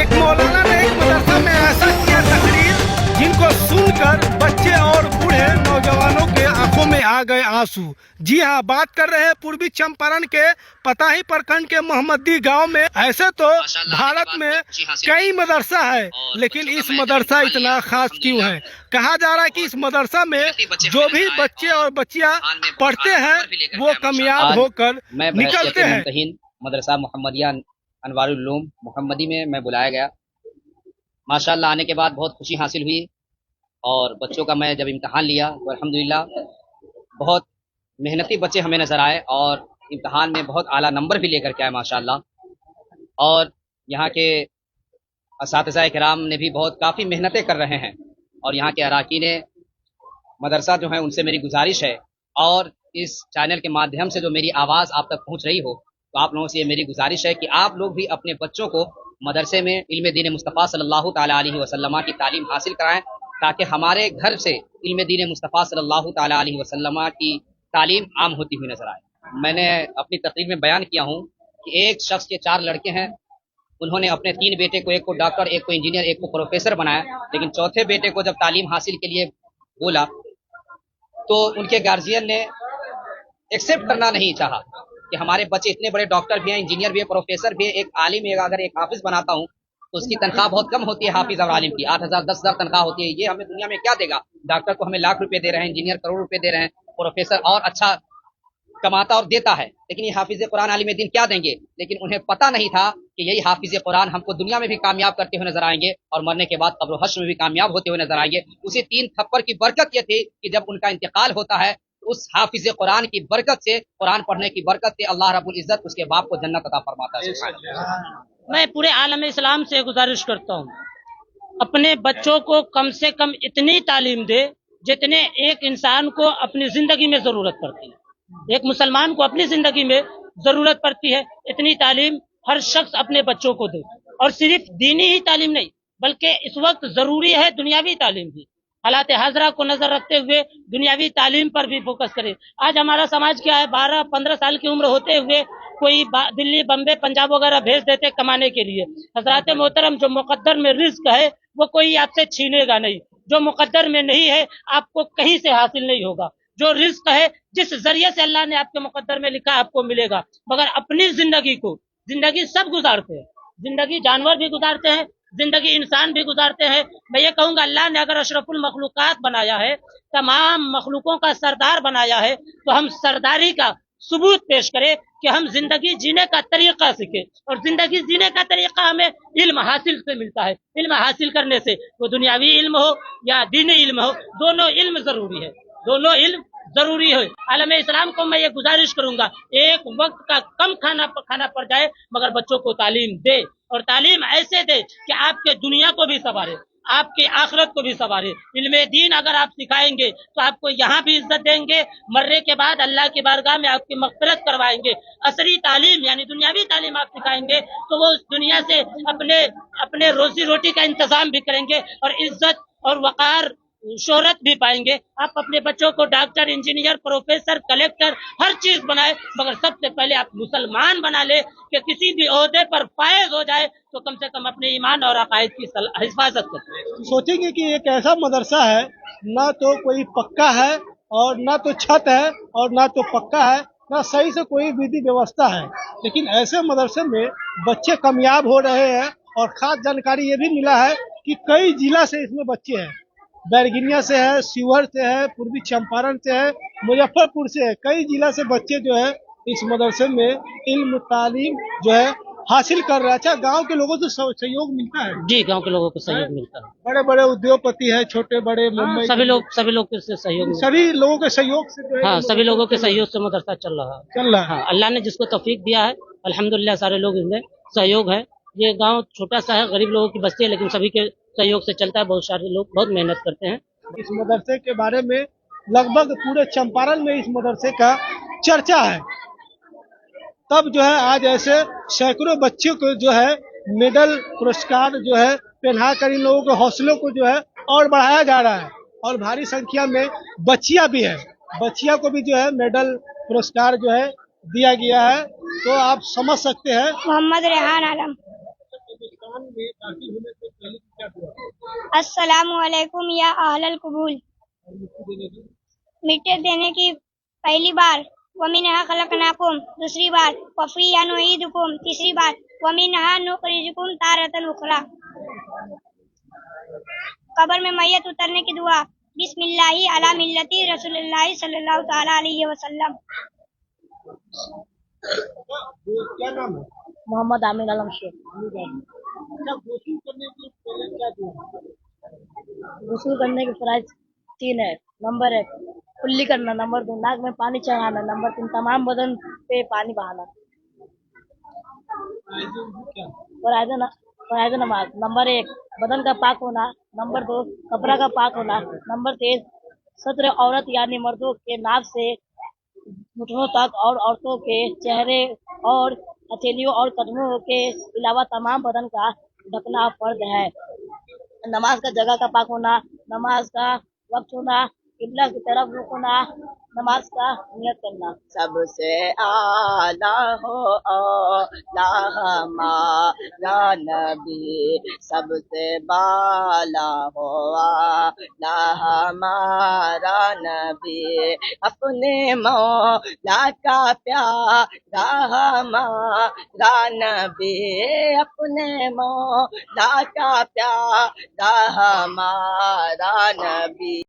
एक मौलाना ने एक मदरसा में ऐसा किया तकरीर जिनको सुनकर बच्चे और बूढ़े नौजवानों के आंखों में आ गए आंसू। जी हाँ, बात कर रहे हैं पूर्वी चंपारण के पताही प्रखंड के मोहम्मदी गांव में। ऐसे तो भारत में कई मदरसा है, लेकिन इस मदरसा इतना खास क्यों है? कहा जा रहा है कि इस मदरसा में जो भी बच्चे और बच्चियां पढ़ते हैं वो कामयाब होकर निकलते हैं। मदरसा मोहम्मदिया अनवारुल उलूम मोहम्मदी में मैं बुलाया गया। माशाअल्लाह आने के बाद बहुत खुशी हासिल हुई और बच्चों का मैं जब इम्तहान लिया तो अल्हम्दुलिल्लाह बहुत मेहनती बच्चे हमें नज़र आए और इम्तहान में बहुत आला नंबर भी लेकर के आए माशाअल्लाह। और यहाँ के असातिज़ा किराम ने भी बहुत काफ़ी मेहनतें कर रहे हैं और यहाँ के अराकीन मदरसा जो है उनसे मेरी गुजारिश है और इस चैनल के माध्यम से जो मेरी आवाज़ आप तक पहुँच रही हो तो आप लोगों से ये मेरी गुजारिश है कि आप लोग भी अपने बच्चों को मदरसे में इल्म दीन मुस्तफ़ा सल्लल्लाहु ताला अलैहि वसल्लम की तालीम हासिल कराएं, ताकि हमारे घर से इल्म दीन मुस्तफ़ा सल्लल्लाहु ताला अलैहि वसल्लम की तालीम आम होती हुई नजर आए। मैंने अपनी तकरीर में बयान किया हूँ कि एक शख्स के 4 लड़के हैं, उन्होंने अपने 3 बेटे को, एक को डॉक्टर, एक को इंजीनियर, एक को प्रोफेसर बनाया, लेकिन चौथे बेटे को जब तालीम हासिल के लिए बोला तो उनके गार्जियन ने एक्सेप्ट करना नहीं चाहा कि हमारे बच्चे इतने बड़े डॉक्टर भी हैं, इंजीनियर भी है, प्रोफेसर भी है, एक आलिम है, अगर एक हाफिज बनाता हूँ तो उसकी तनख्वाह बहुत कम होती है। हाफिज और आलिम की 8,000 10,000 तनख्वाह होती है। ये हमें दुनिया में क्या देगा? डॉक्टर को हमें लाख रुपए दे रहे हैं, इंजीनियर करोड़ रुपए दे रहे हैं, प्रोफेसर और अच्छा कमाता और देता है, लेकिन ये हाफिज कुरान आलिम दीन क्या देंगे? लेकिन उन्हें पता नहीं था कि यही हाफिज कुरान हमको दुनिया में भी कामयाब करते हुए नजर आएंगे और मरने के बाद कब्र हश्र में भी कामयाब होते हुए नजर आएंगे। उसी 3 थप्पड़ की बरकत ये थी कि जब उनका इंतकाल होता है उस हाफिज कुरान की बरकत से, कुरान पढ़ने की बरकत से अल्लाह रब्बुल इज्जत उसके बाप को जन्नत अता फरमाता है। मैं पूरे आलम इस्लाम से गुजारिश करता हूँ, अपने बच्चों को कम से कम इतनी तालीम दे जितने एक इंसान को अपनी जिंदगी में जरूरत पड़ती है। एक मुसलमान को अपनी जिंदगी में जरूरत पड़ती है, इतनी तालीम हर शख्स अपने बच्चों को दे। और सिर्फ दीनी ही तालीम नहीं, बल्कि इस वक्त जरूरी है दुनियावी तालीम भी। हालात हाजरा को नजर रखते हुए दुनियावी तालीम पर भी फोकस करे। आज हमारा समाज क्या है, 12-15 साल की उम्र होते हुए कोई दिल्ली, बम्बे, पंजाब वगैरह भेज देते कमाने के लिए। हजरात मोहतरम, जो मुकद्दर में रिज्क है वो कोई आपसे छीनेगा नहीं, जो मुकद्दर में नहीं है आपको कहीं से हासिल नहीं होगा। जो रिज्क है, जिस जरिए से अल्लाह ने आपके मुकद्दर में लिखा आपको मिलेगा। मगर अपनी जिंदगी सब गुजारते हैं, जिंदगी जानवर भी गुजारते हैं, जिंदगी इंसान भी गुजारते हैं। मैं ये कहूंगा, अल्लाह ने अगर अशरफुल मखलूकात बनाया है, तमाम मखलूकों का सरदार बनाया है, तो हम सरदारी का सबूत पेश करें कि हम जिंदगी जीने का तरीका सीखे। और जिंदगी जीने का तरीका हमें इल्म हासिल से मिलता है। इल्म हासिल करने से, वो दुनियावी इल्म हो या दीनी इल्म हो, दोनों इल्म जरूरी है, दोनों इल्म जरूरी है। आलम इस्लाम को मैं ये गुजारिश करूंगा, एक वक्त का कम खाना पड़ जाए मगर बच्चों को तालीम दे, और तालीम ऐसे दे कि आपके दुनिया को भी संवारे, आपकी आखिरत को भी संवारे। इल्मे दीन अगर आप सिखाएंगे तो आपको यहाँ भी इज्जत देंगे, मरने के बाद अल्लाह की बारगाह में आपकी मग़फ़िरत करवाएंगे। असली तालीम यानी दुनियावी तालीम आप सिखाएंगे तो वो उस दुनिया से अपने रोजी रोटी का इंतजाम भी करेंगे और इज्जत और वक़ार, शोहरत भी पाएंगे। आप अपने बच्चों को डॉक्टर, इंजीनियर, प्रोफेसर, कलेक्टर हर चीज बनाए, मगर सबसे पहले आप मुसलमान बना ले कि किसी भी ओहदे पर फायज हो जाए तो कम से कम अपने ईमान और अकायद की हिफाजत करें। सोचेंगे कि एक ऐसा मदरसा है, ना तो कोई पक्का है और ना तो छत है और ना तो पक्का है, ना सही से कोई विधि व्यवस्था है, लेकिन ऐसे मदरसे में बच्चे कामयाब हो रहे हैं। और खास जानकारी ये भी मिला है कि कई जिला से इसमें बच्चे हैं, बैरगिनिया से है, शिवहर से है, पूर्वी चंपारण से है, मुजफ्फरपुर से है, कई जिला से बच्चे जो है इस मदरसे में इल्म तालीम जो है हासिल कर रहे हैं। अच्छा, गांव के लोगों से सहयोग मिलता है? जी, गांव के लोगों को सहयोग मिलता है। बड़े बड़े उद्योगपति है, छोटे बड़े, मुंबई, सभी लोग से सहयोग, सभी लोगों के सहयोग से जो है, हाँ, सभी लोगों के सहयोग से मदरसा चल रहा है। हाँ, अल्लाह ने जिसको तौफीक दिया है, अल्हम्दुलिल्लाह सारे लोग इसमें सहयोग है। ये गांव छोटा सा है, गरीब लोगों की बस्ती है, लेकिन सभी के सहयोग से चलता है। बहुत सारे लोग बहुत मेहनत करते हैं। इस मदरसे के बारे में लगभग पूरे चंपारण में इस मदरसे का चर्चा है। तब जो है आज ऐसे सैकड़ों बच्चों को जो है मेडल, पुरस्कार जो है पहना कर इन लोगों के हौसलों को जो है और बढ़ाया जा रहा है। और भारी संख्या में बच्चियां भी है, बच्चियां को भी जो है मेडल, पुरस्कार जो है दिया गया है। तो आप समझ सकते हैं। मोहम्मद रेहान आलम। में दाखिल होने से पहले की क्या दुआ है? अस्सलामु अलैकुम या अहलल कबूल। और मिट्टी देने की मिट्टी देने की पहली बार वमिनहा खलकनाकुम, दूसरी बार वफिया नुईदुकुम, तीसरी बार वमिनहा नुखरिजुकुम तारतन उखरा। कब्र में मैयत उतरने की दुआ। बिस्मिल्लाहि अला मिल्लति रसूलुल्लाह सल्लल्लाहु तआला अलैहि वसल्लम। क्या नाम है? मोहम्मद आमिर आलम शेख। अच्छा, गोसल करने के पहले क्या दुआ है? गुस्ल करने की फराइज 3 है। नंबर 1 कुल्ली करना, नंबर 2 नाक में पानी चढ़ाना, नंबर 3 तमाम बदन पे पानी बहाना। क्या फराइज नमाज। नंबर 1 बदन का पाक होना, नंबर 2 कपड़ा का पाक होना, नंबर 3 सत्र औरत यानी मर्दों के नाक से घुटनों तक और औरतों के चेहरे और हथेलियों और कदमों के अलावा तमाम बदन का ढकना फर्ज है। नमाज का जगह का पाक होना, नमाज का वक्त होना, किबला की तरफ रुख होना, नमाज का नियत करना। सबसे आला हो आला हमारा नबी, सबसे बाला हो आला हमारा नबी, अपने मौला का प्यारा हमारा नबी, अपने मौला का प्यारा हमारा नबी।